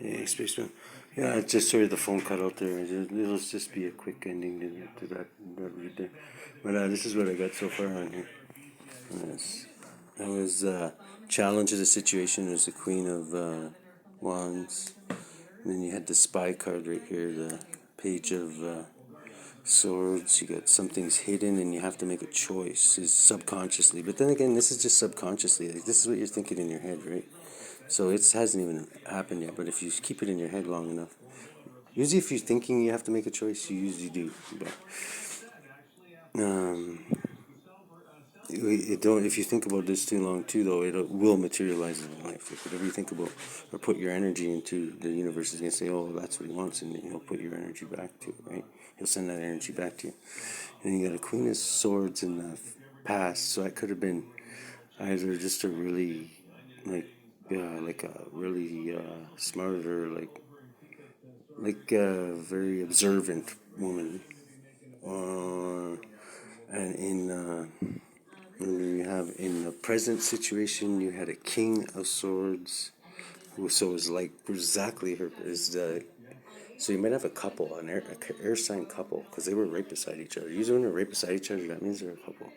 Hey, Spaceman. Yeah, just sorry the phone cut out there. It'll just be a quick ending to that read there. But this is what I got so far on here. Yes. That was challenge of the situation was the Queen of Wands. And then you had the spy card right here, the Page of Swords. You got something's hidden and you have to make a choice is subconsciously. But then again, this is just subconsciously. Like, this is what you're thinking in your head, right? So it hasn't even happened yet, but if you keep it in your head long enough, usually if you're thinking you have to make a choice, you usually do. But it don't. If you think about this too long, too, though, it will materialize in life. Like whatever you think about or put your energy into, the universe is gonna say, "Oh, that's what he wants," and he'll put your energy back to it. Right? He'll send that energy back to you. And you got a Queen of Swords in the past, so that could have been either just a really like a really smart or like a very observant woman. And you have in the present situation, you had a King of Swords, who so is like exactly her is the. So you might have a couple, an air sign couple, because they were right beside each other. Usually when they're right beside each other, that means they're a couple.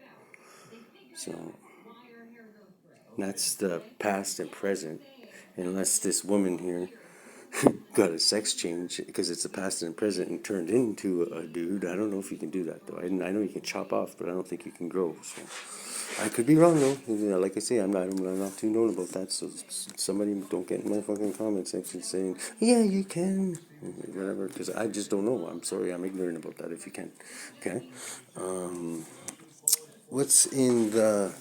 So that's the past and present, unless this woman here got a sex change because it's a past and present and turned into a dude. I don't know if you can do that though. I know you can chop off, but I don't think you can grow. So I could be wrong though. Like I say, I'm not too known about that. So somebody don't get in my fucking comment section saying, yeah, you can, whatever, because I just don't know. I'm sorry, I'm ignorant about that. If you can, okay. What's in the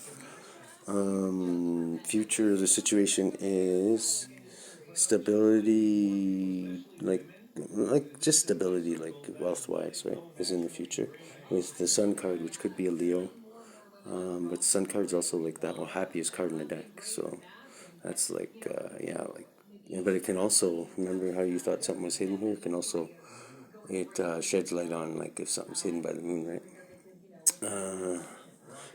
future of the situation is stability, like just stability, like wealth wise, right? Is in the future with the Sun card, which could be a Leo. But Sun card's also like that happiest card in the deck, so that's like yeah. But it can also remember how you thought something was hidden here. It can also sheds light on like if something's hidden by the moon, right?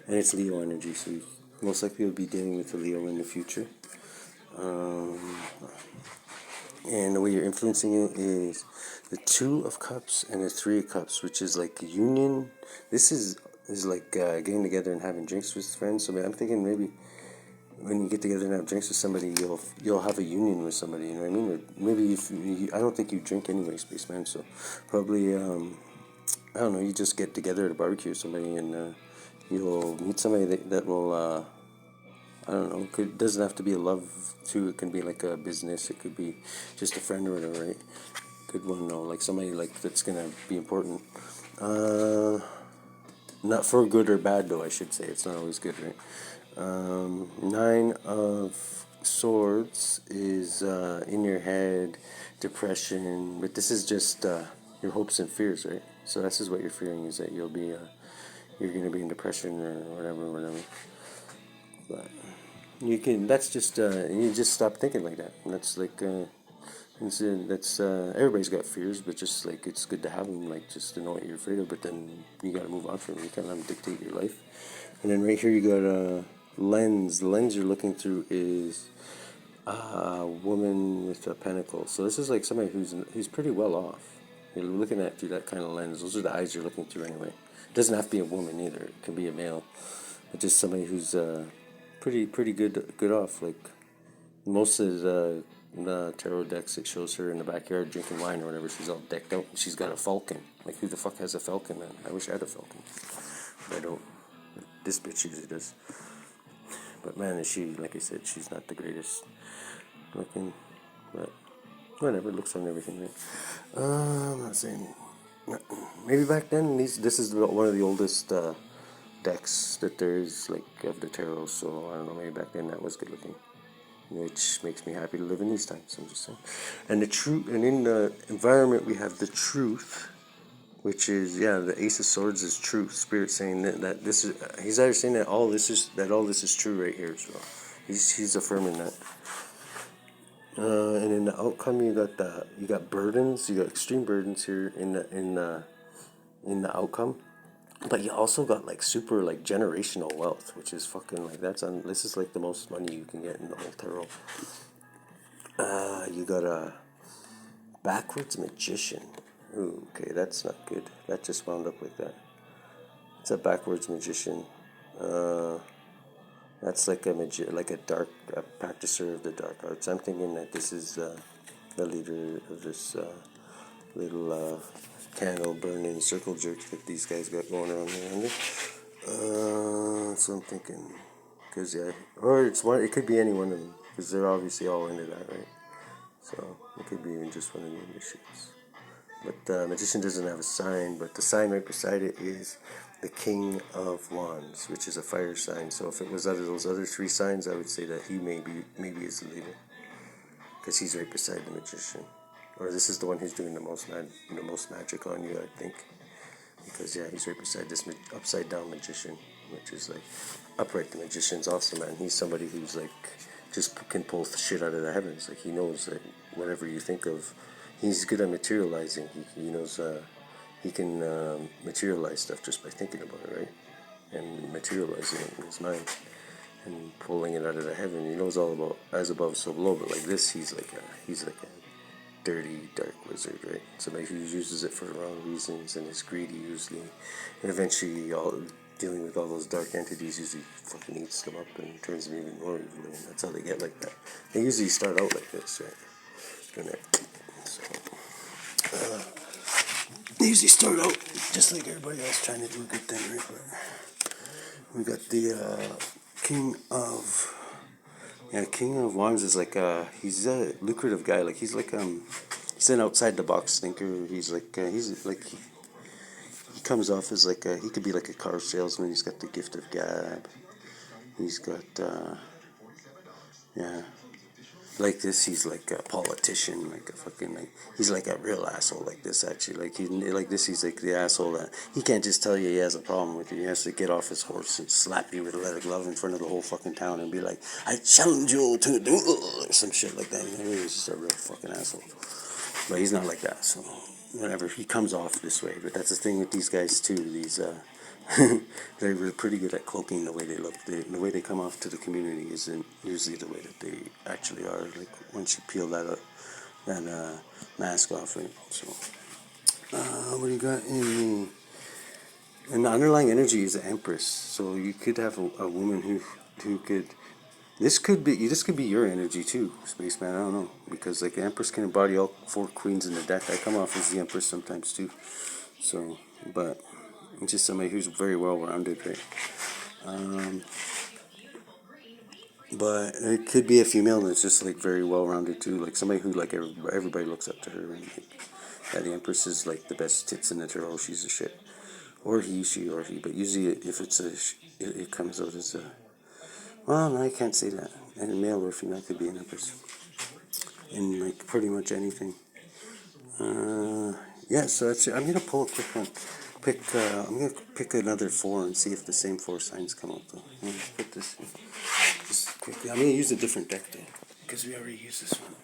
And it's Leo energy, so you most likely will be dealing with a Leo in the future. And the way you're influencing it is the Two of Cups and the Three of Cups, which is like union. This is like getting together and having drinks with friends. So I'm thinking maybe when you get together and have drinks with somebody, you'll have a union with somebody. You know what I mean? Or maybe if I don't think you drink anyway, Spaceman. So probably I don't know. You just get together at a barbecue with somebody and you'll meet somebody that will. I don't know. Doesn't have to be a love too. It can be like a business. It could be just a friend or whatever, right? Good one though. Like somebody like that's gonna be important. Not for good or bad though. I should say it's not always good, right? Nine of Swords is in your head, depression. But this is just your hopes and fears, right? So this is what you're fearing is that you're gonna be in depression or whatever. But you can. That's just. You just stop thinking like that. And that's like. That's everybody's got fears, but just like it's good to have them, like just to know what you're afraid of. But then you got to move on from them. You can't let them dictate your life. And then right here you got a lens. The lens you're looking through is a woman with a pentacle. So this is like somebody who's pretty well off. You're looking at through that kind of lens. Those are the eyes you're looking through anyway. It doesn't have to be a woman either. It can be a male, but just somebody who's pretty good off. Like most of the tarot decks, it shows her in the backyard drinking wine or whatever. She's all decked out. She's got a falcon. Like who the fuck has a falcon, man? I wish I had a falcon. But I don't. This bitch usually does. But man, is she, like I said, she's not the greatest looking. But whatever, looks on everything, right? I'm not saying. Maybe back then, this is one of the oldest decks that there is, like, of the tarot. So I don't know, maybe back then that was good looking. Which makes me happy to live in these times. I'm just saying. And the truth, and in the environment, we have the truth, which is the Ace of Swords is truth. Spirit saying that this is. He's either saying that all this is true right here. So he's affirming that. And in the outcome, you got burdens. You got extreme burdens here in the outcome. But you also got like super like generational wealth, which is fucking like this is like the most money you can get in the whole tarot. You got Backwards magician. Ooh, okay, that's not good. That just wound up like that. It's a backwards magician. That's like like a practicer of the dark arts. I'm thinking that this is the leader of this little candle burning circle jerk that these guys got going around there. So I'm thinking, because yeah, or it's one. It could be any one of them, because they're obviously all into that, right? So it could be even just one of the magicians. But the magician doesn't have a sign, but the sign right beside it is the King of Wands, which is a fire sign. So if it was out of those other three signs, I would say that he maybe is the leader, because he's right beside the magician. Or this is the one who's doing the most magic on you, I think. Because yeah, he's right beside this upside down magician, which is like upright. The magician's awesome, man. He's somebody who's like just can pull shit out of the heavens. Like he knows that whatever you think of, he's good at materializing. He knows he can materialize stuff just by thinking about it, right? And materializing it in his mind and pulling it out of the heaven. He knows all about as above, so below. But like this, he's like a dirty, dark wizard, right? Somebody who uses it for the wrong reasons and is greedy usually, and eventually dealing with all those dark entities usually fucking eats them up and turns them even more evil, and that's how they get like that. They usually start out like this, right? So, they usually start out just like everybody else trying to do a good thing, right? But we got the King of Wands is like he's a lucrative guy. Like he's an outside the box thinker. He comes off as like he could be like a car salesman. He's got the gift of gab. He's got yeah. Like this, he's like a politician, like a fucking he's like a real asshole. Like this, actually, he's like the asshole that he can't just tell you he has a problem with you. He has to get off his horse and slap you with a leather glove in front of the whole fucking town and be like, "I challenge you to do," or some shit like that. You know, he's just a real fucking asshole. But he's not like that. So whatever, he comes off this way. But that's the thing with these guys too. These they're pretty good at cloaking the way they look. The way they come off to the community isn't usually the way that they actually are. Like once you peel that mask off, right? So, what do you got in and the underlying energy is the Empress. So you could have a woman who could. This could be your energy too, Spaceman. I don't know, because like the Empress can embody all four queens in the deck. I come off as the Empress sometimes too. So, but it's just somebody who's very well rounded, right? But it could be a female that's just like very well rounded too, like somebody who like everybody looks up to her, and like, yeah, the Empress is like the best tits in the tarot. She's a shit, or he, she, or he. But usually, if it's it comes out as a. Well, no, I can't say that. And a male or female could be an Empress, in like pretty much anything. Yeah, so that's it. I'm gonna pull a quick one. I'm gonna pick another four and see if the same four signs come out though. Let's put this in. Just quickly. I'm gonna use a different deck though, because we already used this one.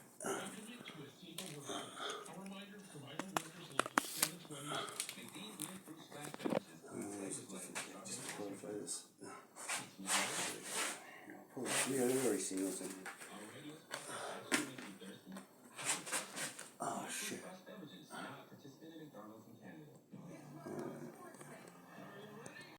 Just to clarify this. Yeah, we've already seen those in here.